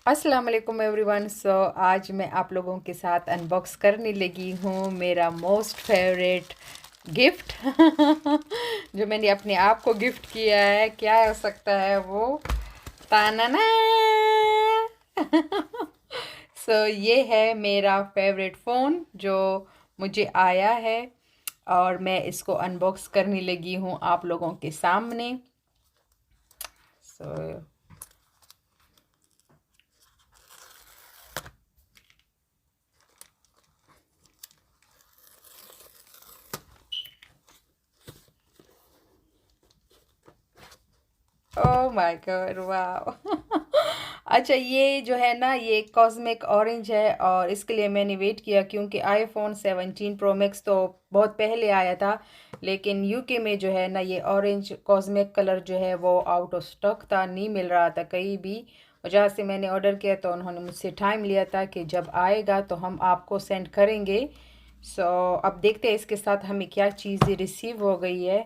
अस्सलाम वालेकुम एवरीवन। आज मैं आप लोगों के साथ अनबॉक्स करने लगी हूँ मेरा मोस्ट फेवरेट गिफ्ट जो मैंने अपने आप को गिफ्ट किया है। क्या हो सकता है वो? तानाना ये है मेरा फेवरेट फ़ोन जो मुझे आया है और मैं इसको अनबॉक्स करने लगी हूँ आप लोगों के सामने। सो ओह माय गॉड, वाह! अच्छा, ये जो है ना, ये कॉस्मिक ऑरेंज है और इसके लिए मैंने वेट किया क्योंकि आईफोन 17 प्रो मैक्स तो बहुत पहले आया था, लेकिन यूके में जो है ना ये ऑरेंज कॉस्मिक कलर जो है वो आउट ऑफ स्टॉक था, नहीं मिल रहा था कहीं भी। और जहाँ से मैंने ऑर्डर किया तो उन्होंने मुझसे टाइम लिया था कि जब आएगा तो हम आपको सेंड करेंगे। सो अब देखते हैं इसके साथ हमें क्या चीज़ें रिसीव हो गई है।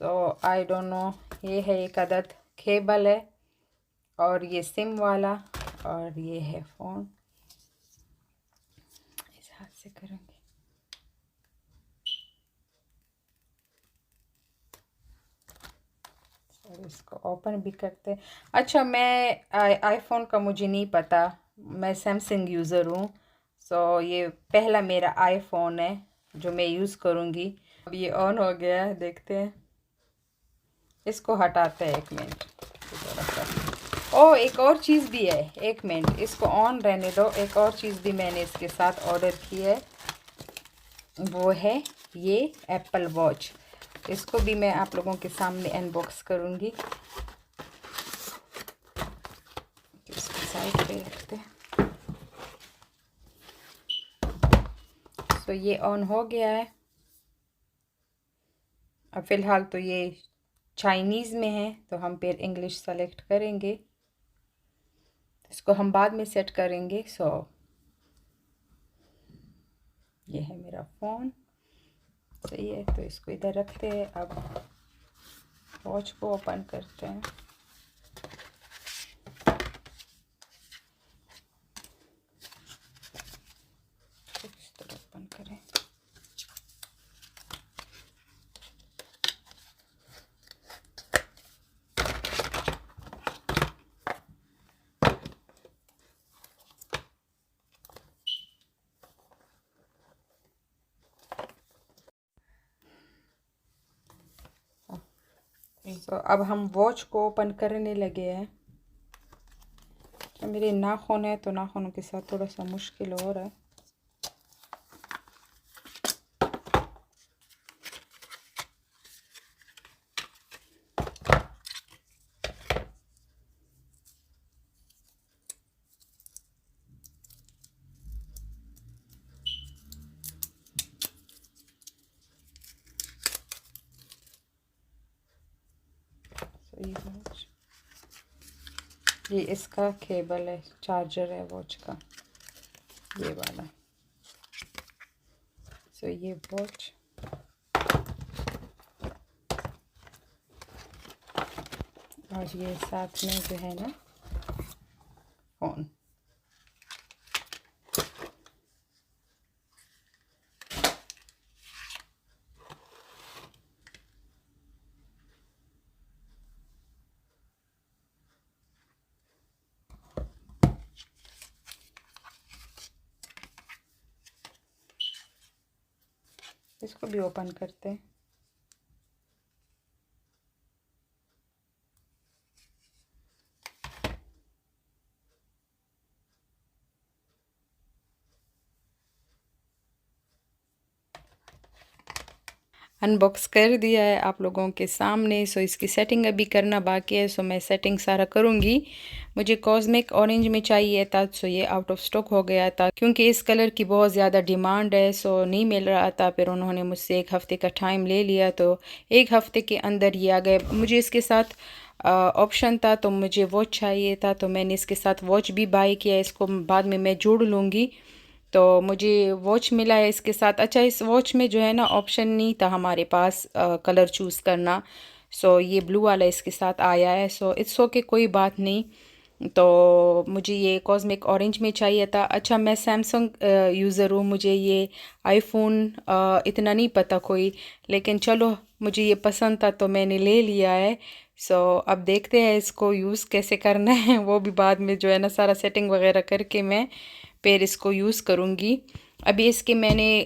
I don't know. ये है एक अदद केबल है और ये सिम वाला, और ये है फ़ोन। इस हाथ से करेंगे। इसको ओपन भी करते हैं। अच्छा, मैं आईफोन का मुझे नहीं पता, मैं सैमसंग यूज़र हूँ। ये पहला मेरा आईफोन है जो मैं यूज़ करूँगी। अब ये ऑन हो गया है, देखते हैं। इसको हटाते हैं, एक मिनट थोड़ा सा। ओ, एक और चीज़ भी है, एक मिनट इसको ऑन रहने दो। एक और चीज़ भी मैंने इसके साथ ऑर्डर की है, वो है ये एप्पल वॉच। इसको भी मैं आप लोगों के सामने अनबॉक्स करूँगी। इसको साइड पे रखते हैं। ये ऑन हो गया है। अब फ़िलहाल तो ये चाइनीज़ में है तो हम फिर इंग्लिश सेलेक्ट करेंगे। इसको हम बाद में सेट करेंगे। ये है मेरा फ़ोन। सही है, तो इसको इधर रखते हैं। अब वॉच को ओपन करते हैं। इस तरह ओपन करें। अब हम वॉच को ओपन करने लगे हैं। मेरे नाखून है तो नाखूनों के साथ थोड़ा सा मुश्किल हो रहा है। ये इसका केबल है, चार्जर है वॉच का, ये वाला। ये वॉच और ये साथ में जो है ना फ़ोन। इसको भी ओपन करते हैं। अनबॉक्स कर दिया है आप लोगों के सामने। इसकी सेटिंग अभी करना बाकी है। मैं सेटिंग सारा करूँगी। मुझे कॉस्मिक ऑरेंज में चाहिए था, ये आउट ऑफ स्टॉक हो गया था क्योंकि इस कलर की बहुत ज़्यादा डिमांड है। नहीं मिल रहा था। फिर उन्होंने मुझसे एक हफ़्ते का टाइम ले लिया, तो एक हफ़्ते के अंदर ये आ गए। मुझे इसके साथ ऑप्शन था तो मुझे वॉच चाहिए था, तो मैंने इसके साथ वॉच भी बाय किया। इसको बाद में मैं जोड़ लूँगी। तो मुझे वॉच मिला है इसके साथ। अच्छा, इस वॉच में जो है ना ऑप्शन नहीं था हमारे पास कलर चूज़ करना। ये ब्लू वाला इसके साथ आया है। इट्स ओके, कोई बात नहीं। तो मुझे ये कॉस्मिक ऑरेंज में चाहिए था। अच्छा, मैं सैमसंग यूज़र हूँ, मुझे ये आईफोन इतना नहीं पता कोई, लेकिन चलो मुझे ये पसंद था तो मैंने ले लिया है। सो अब देखते हैं इसको यूज़ कैसे करना है, वो भी बाद में जो है ना सारा सेटिंग वगैरह करके मैं फिर इसको यूज़ करूँगी। अभी इसके मैंने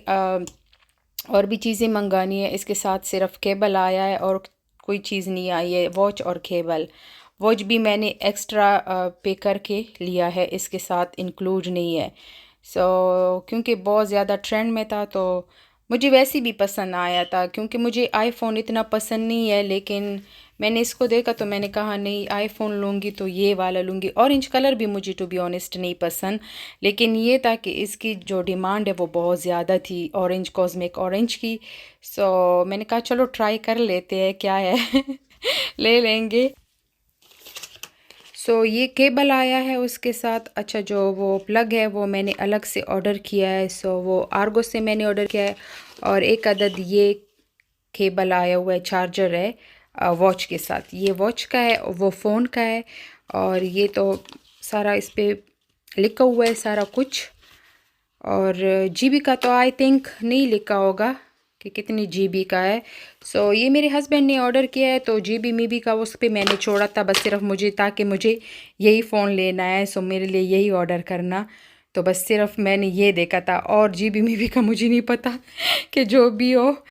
और भी चीज़ें मंगानी है, इसके साथ सिर्फ केबल आया है और कोई चीज़ नहीं आई है, वॉच और केबल। वॉच भी मैंने एक्स्ट्रा पे करके लिया है, इसके साथ इंक्लूड नहीं है। क्योंकि बहुत ज़्यादा ट्रेंड में था तो मुझे वैसे भी पसंद आया था, क्योंकि मुझे आईफ़ोन इतना पसंद नहीं है, लेकिन मैंने इसको देखा तो मैंने कहा नहीं, आईफ़ोन लूँगी तो ये वाला लूँगी। ऑरेंज कलर भी मुझे टू बी ऑनेस्ट नहीं पसंद, लेकिन ये था कि इसकी जो डिमांड है वो बहुत ज़्यादा थी ऑरेंज, कॉस्मिक ऑरेंज की। मैंने कहा चलो ट्राई कर लेते हैं क्या है ले लेंगे। ये केबल आया है उसके साथ। अच्छा, जो वो प्लग है वो मैंने अलग से ऑर्डर किया है, वो आर्गो से मैंने ऑर्डर किया है। और एक अदद ये केबल आया हुआ है, चार्जर है वॉच के साथ। ये वॉच का है, वो फ़ोन का है। और ये तो सारा इस पे लिखा हुआ है सारा कुछ। और जीबी का तो आई थिंक नहीं लिखा होगा कि कितनी जीबी का है। ये मेरे हस्बैंड ने ऑर्डर किया है, तो जीबी मीबी का उस पे मैंने छोड़ा था बस सिर्फ मुझे, ताकि मुझे यही फ़ोन लेना है, मेरे लिए यही ऑर्डर करना। तो बस सिर्फ मैंने ये देखा था, और जीबी मीबी का मुझे नहीं पता कि जो भी हो।